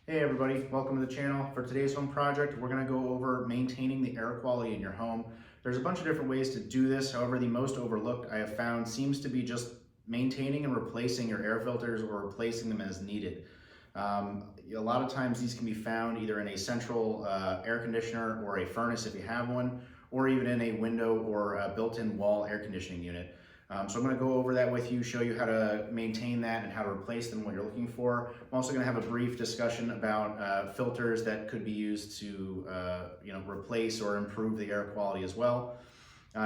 Hey everybody, welcome to the channel. For today's home project, we're going to go over maintaining the air quality in your home. There's a bunch of different ways to do this. However, the most overlooked I have found seems to be just maintaining and replacing your air filters or replacing them as needed. A lot of times these can be found either in a central air conditioner or a furnace if you have one, or even in a window or a built-in wall air conditioning unit. So I'm going to go over that with you, show you how to maintain that and how to replace them, what you're looking for. I'm also going to have a brief discussion about filters that could be used to replace or improve the air quality as well.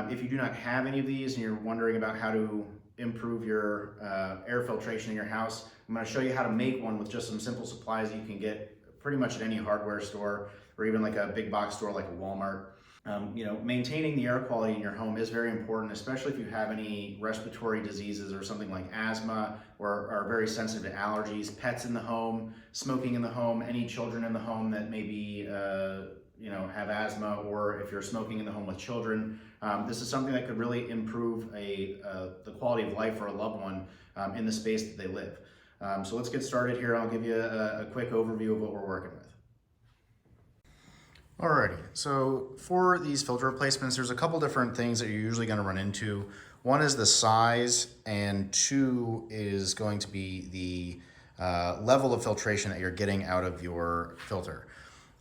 If you do not have any of these and you're wondering about how to improve your air filtration in your house, I'm going to show you how to make one with just some simple supplies that you can get pretty much at any hardware store or even like a big box store like a Walmart. Maintaining the air quality in your home is very important, especially if you have any respiratory diseases or something like asthma or are very sensitive to allergies, pets in the home, smoking in the home, any children in the home that maybe have asthma, or if you're smoking in the home with children. This is something that could really improve the quality of life for a loved one in the space that they live. So let's get started here. I'll give you a quick overview of what we're working with. Alrighty, so for these filter replacements, there's a couple different things that you're usually going to run into. One is the size, and two is going to be the level of filtration that you're getting out of your filter.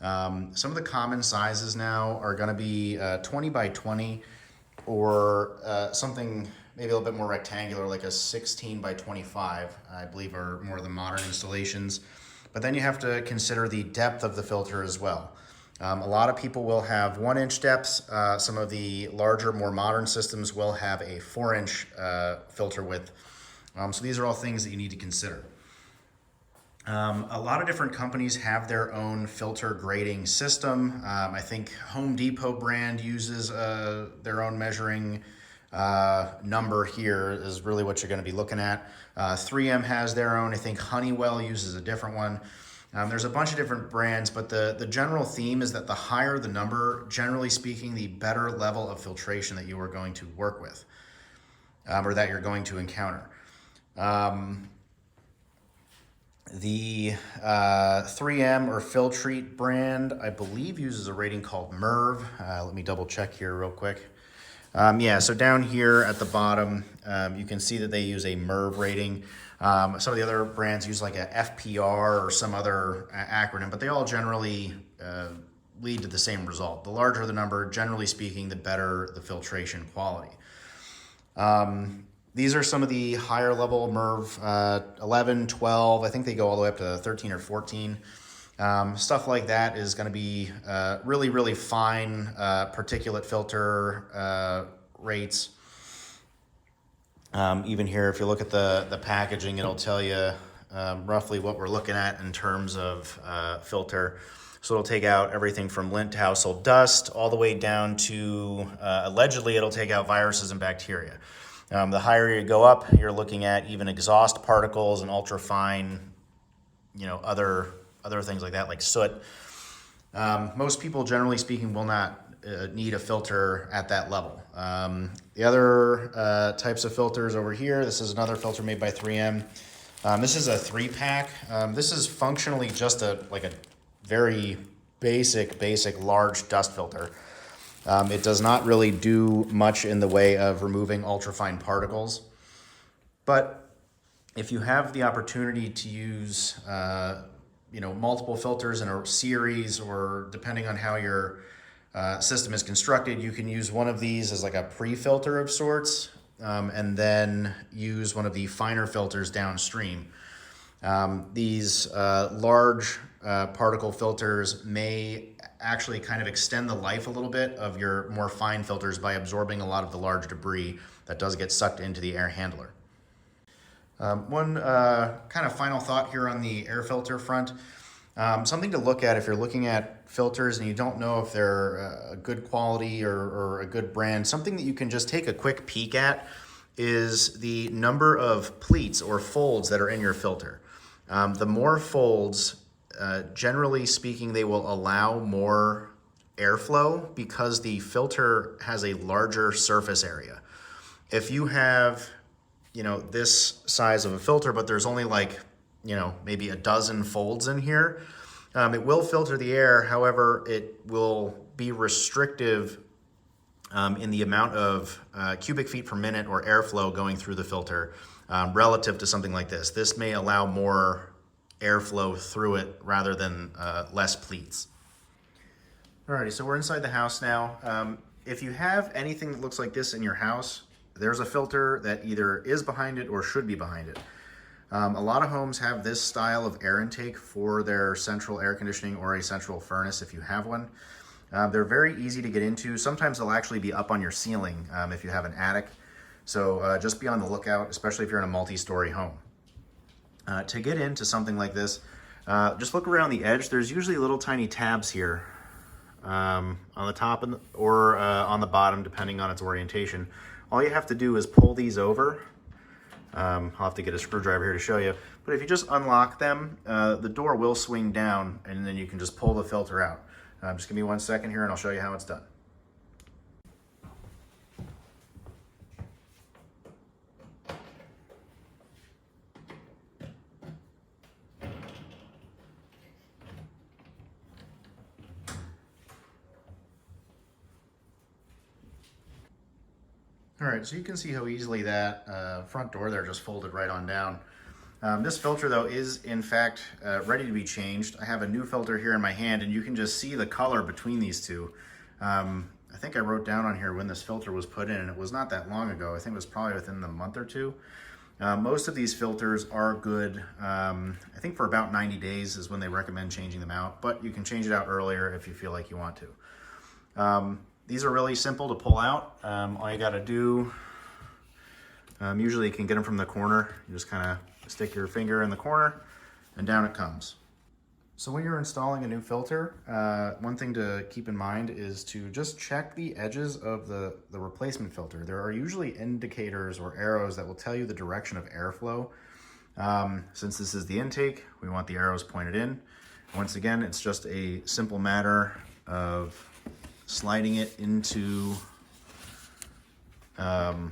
Some of the common sizes now are going to be 20 by 20 or something maybe a little bit more rectangular, like a 16 by 25, I believe are more of the modern installations. But then you have to consider the depth of the filter as well. A lot of people will have 1-inch depths. Some of the larger, more modern systems will have a 4-inch filter width. So these are all things that you need to consider. A lot of different companies have their own filter grading system. I think Home Depot brand uses their own measuring number here is really what you're going to be looking at. 3M has their own. I think Honeywell uses a different one. There's a bunch of different brands, but the general theme is that the higher the number, generally speaking, the better level of filtration that you are going to work with, or that you're going to encounter. The 3M or Filtrete brand, I believe, uses a rating called MERV. Let me double check here real quick. So down here at the bottom, you can see that they use a MERV rating. Some of the other brands use like a FPR or some other acronym, but they all generally lead to the same result. The larger the number, generally speaking, the better the filtration quality. These are some of the higher level MERV, 11, 12, I think they go all the way up to 13 or 14. Stuff like that is going to be really, really fine particulate filter rates. Even here, if you look at the packaging, it'll tell you roughly what we're looking at in terms of filter. So it'll take out everything from lint to household dust, all the way down to, allegedly, it'll take out viruses and bacteria. The higher you go up, you're looking at even exhaust particles and ultrafine, other things like that, like soot. Most people, generally speaking, will not need a filter at that level. The other types of filters over here, this is another filter made by 3M. This is a 3-pack. This is functionally just a very basic large dust filter. It does not really do much in the way of removing ultrafine particles. But if you have the opportunity to use multiple filters in a series, or depending on how your system is constructed, you can use one of these as like a pre-filter of sorts, and then use one of the finer filters downstream. These large particle filters may actually kind of extend the life a little bit of your more fine filters by absorbing a lot of the large debris that does get sucked into the air handler. One kind of final thought here on the air filter front. Something to look at if you're looking at filters and you don't know if they're a good quality or a good brand, something that you can just take a quick peek at is the number of pleats or folds that are in your filter. The more folds, generally speaking, they will allow more airflow because the filter has a larger surface area. If you have this size of a filter, but there's only maybe a dozen folds in here, It will filter the air, however, it will be restrictive in the amount of cubic feet per minute or airflow going through the filter relative to something like this. This may allow more airflow through it rather than less pleats. Alrighty, so we're inside the house now. If you have anything that looks like this in your house, there's a filter that either is behind it or should be behind it. A lot of homes have this style of air intake for their central air conditioning or a central furnace if you have one. They're very easy to get into. Sometimes they'll actually be up on your ceiling if you have an attic. So just be on the lookout, especially if you're in a multi-story home. To get into something like this, just look around the edge. There's usually little tiny tabs here on the top or on the bottom, depending on its orientation. All you have to do is pull these over. I'll have to get a screwdriver here to show you. But if you just unlock them, the door will swing down and then you can just pull the filter out. Just give me 1 second here and I'll show you how it's done. All right, so you can see how easily that front door there just folded right on down. This filter though is in fact ready to be changed. I have a new filter here in my hand and you can just see the color between these two. I think I wrote down on here when this filter was put in and it was not that long ago. I think it was probably within the month or two. Most of these filters are good, I think for about 90 days is when they recommend changing them out, but you can change it out earlier if you feel like you want to. These are really simple to pull out. All you gotta do, usually you can get them from the corner. You just kind of stick your finger in the corner and down it comes. So when you're installing a new filter, one thing to keep in mind is to just check the edges of the replacement filter. There are usually indicators or arrows that will tell you the direction of airflow. Since this is the intake, we want the arrows pointed in. Once again, it's just a simple matter of sliding it into the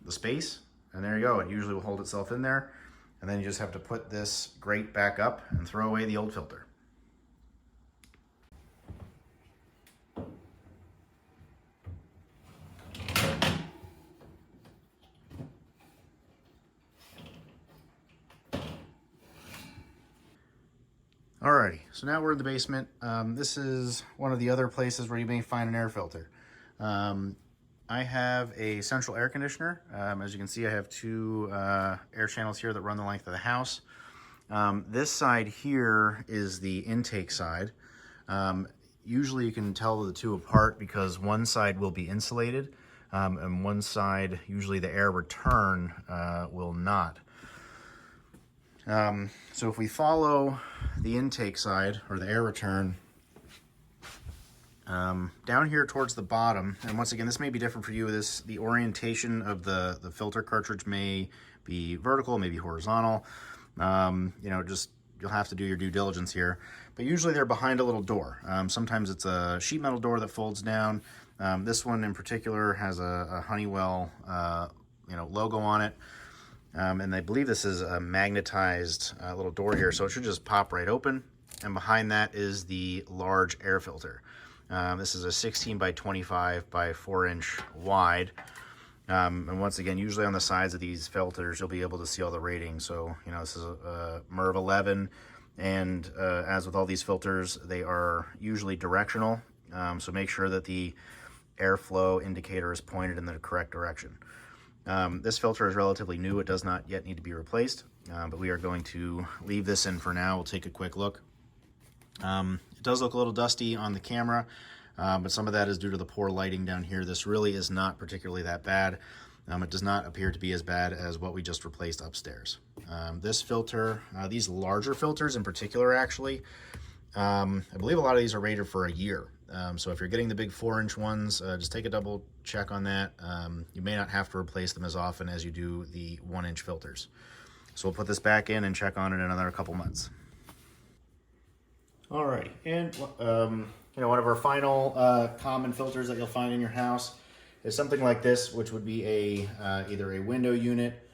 space, and there you go. It usually will hold itself in there. And then you just have to put this grate back up and throw away the old filter. Alrighty, so now we're in the basement. This is one of the other places where you may find an air filter. I have a central air conditioner. As you can see, I have two air channels here that run the length of the house. This side here is the intake side. Usually you can tell the two apart because one side will be insulated and one side, usually the air return, will not. So if we follow the intake side or the air return, down here towards the bottom, and once again, this may be different for you. The orientation of the filter cartridge may be vertical, maybe horizontal. Just you'll have to do your due diligence here. But usually they're behind a little door. Sometimes it's a sheet metal door that folds down. This one in particular has a Honeywell, logo on it. And I believe this is a magnetized little door here, so it should just pop right open. And behind that is the large air filter. This is a 16 by 25 by 4 inch wide. And once again, usually on the sides of these filters, you'll be able to see all the ratings. So, this is a MERV 11. And as with all these filters, they are usually directional. So make sure that the airflow indicator is pointed in the correct direction. This filter is relatively new. It does not yet need to be replaced, but we are going to leave this in for now. We'll take a quick look. It does look a little dusty on the camera, but some of that is due to the poor lighting down here. This really is not particularly that bad. It does not appear to be as bad as what we just replaced upstairs. This filter, these larger filters in particular, actually, I believe a lot of these are rated for a year. So if you're getting the big 4-inch ones, just take a double check on that. You may not have to replace them as often as you do the 1-inch filters. So we'll put this back in and check on it in another couple months. Alrighty, and one of our final common filters that you'll find in your house is something like this, which would be either a window unit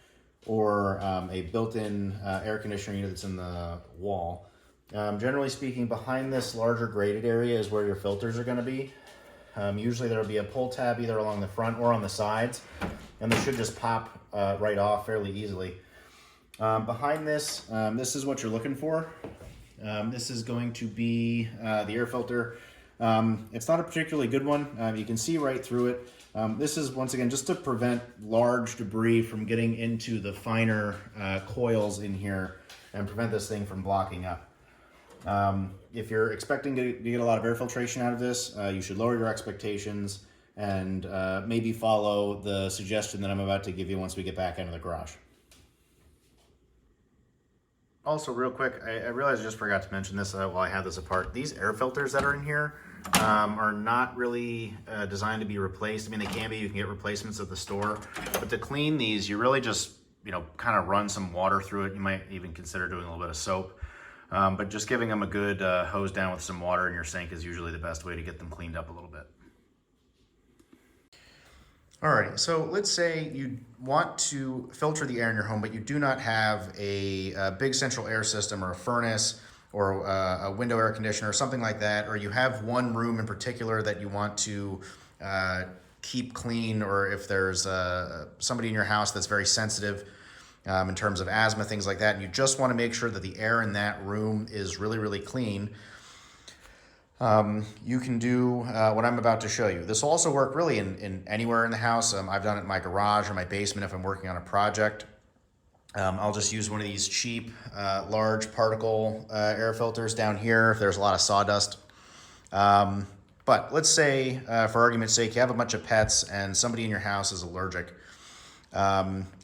or a built-in air conditioner unit that's in the wall. Generally speaking, behind this larger graded area is where your filters are going to be. Usually there will be a pull tab either along the front or on the sides, and they should just pop right off fairly easily. Behind this, this is what you're looking for. This is going to be the air filter. It's not a particularly good one. You can see right through it. This is, once again, just to prevent large debris from getting into the finer coils in here and prevent this thing from blocking up. If you're expecting to get a lot of air filtration out of this, you should lower your expectations and maybe follow the suggestion that I'm about to give you once we get back into the garage. Also, real quick, I realized I just forgot to mention this while I had this apart. These air filters that are in here are not really designed to be replaced. I mean, they can be. You can get replacements at the store. But to clean these, you really just, kind of run some water through it. You might even consider doing a little bit of soap. But just giving them a good hose down with some water in your sink is usually the best way to get them cleaned up a little bit. Alrighty, so let's say you want to filter the air in your home, but you do not have a big central air system or a furnace or a window air conditioner or something like that, or you have one room in particular that you want to keep clean, or if there's somebody in your house that's very sensitive in terms of asthma, things like that, and you just want to make sure that the air in that room is really, really clean. You can do what I'm about to show you. This will also work really in anywhere in the house. I've done it in my garage or my basement if I'm working on a project. I'll just use one of these cheap, large particle air filters down here if there's a lot of sawdust. But let's say, for argument's sake, you have a bunch of pets and somebody in your house is allergic.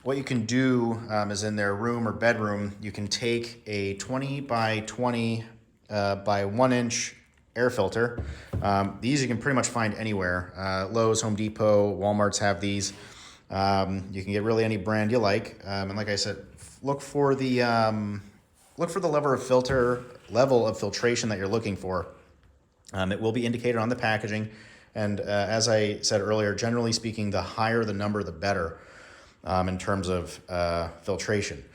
What you can do is in their room or bedroom, you can take a 20 by 20 by 1 inch air filter. These you can pretty much find anywhere. Lowe's, Home Depot, Walmart's have these. You can get really any brand you like. And like I said, look for the level of filtration that you're looking for. It will be indicated on the packaging. And as I said earlier, generally speaking, the higher the number, the better in terms of filtration.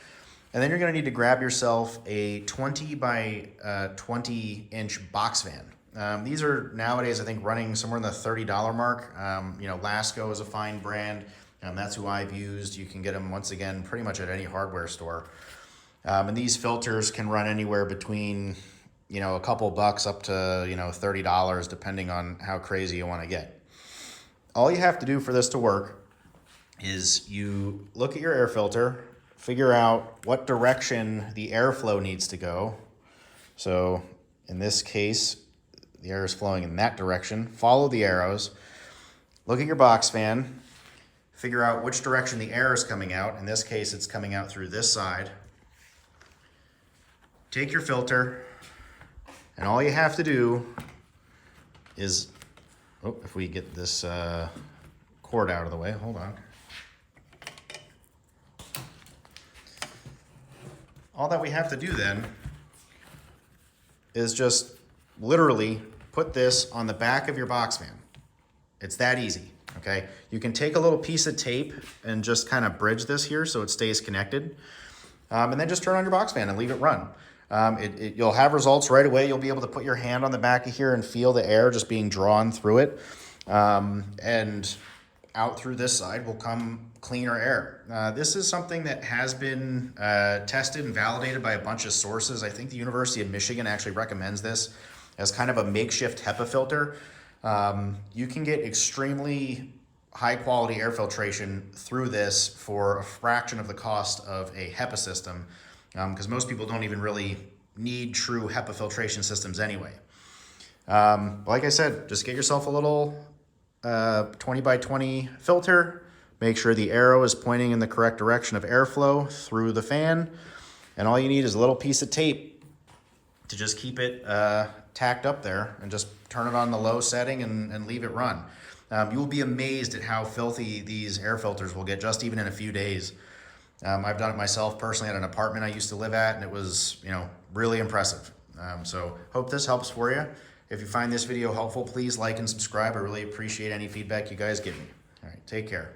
And then you're going to need to grab yourself a 20 by 20 inch box fan. These are nowadays, I think, running somewhere in the $30 mark. Lasco is a fine brand. That's who I've used. You can get them, once again, pretty much at any hardware store. And these filters can run anywhere between, a couple bucks up to, $30, depending on how crazy you want to get. All you have to do for this to work is you look at your air filter, figure out what direction the airflow needs to go. So in this case, the air is flowing in that direction. Follow the arrows. Look at your box fan. Figure out which direction the air is coming out. In this case, it's coming out through this side. Take your filter, and all you have to do is, if we get this cord out of the way, hold on. All that we have to do then is just literally put this on the back of your box fan. It's that easy, okay? You can take a little piece of tape and just kind of bridge this here so it stays connected. And then just turn on your box fan and leave it run. You'll have results right away. You'll be able to put your hand on the back of here and feel the air just being drawn through it. And out through this side will come cleaner air. This is something that has been tested and validated by a bunch of sources. I think the University of Michigan actually recommends this as kind of a makeshift HEPA filter. You can get extremely high quality air filtration through this for a fraction of the cost of a HEPA system, because most people don't even really need true HEPA filtration systems anyway. Like I said, just get yourself a little 20 by 20 filter. Make sure the arrow is pointing in the correct direction of airflow through the fan. And all you need is a little piece of tape to just keep it tacked up there, and just turn it on the low setting and leave it run. You will be amazed at how filthy these air filters will get just even in a few days. I've done it myself personally at an apartment I used to live at, and it was, really impressive. So hope this helps for you. If you find this video helpful, please like and subscribe. I really appreciate any feedback you guys give me. All right, take care.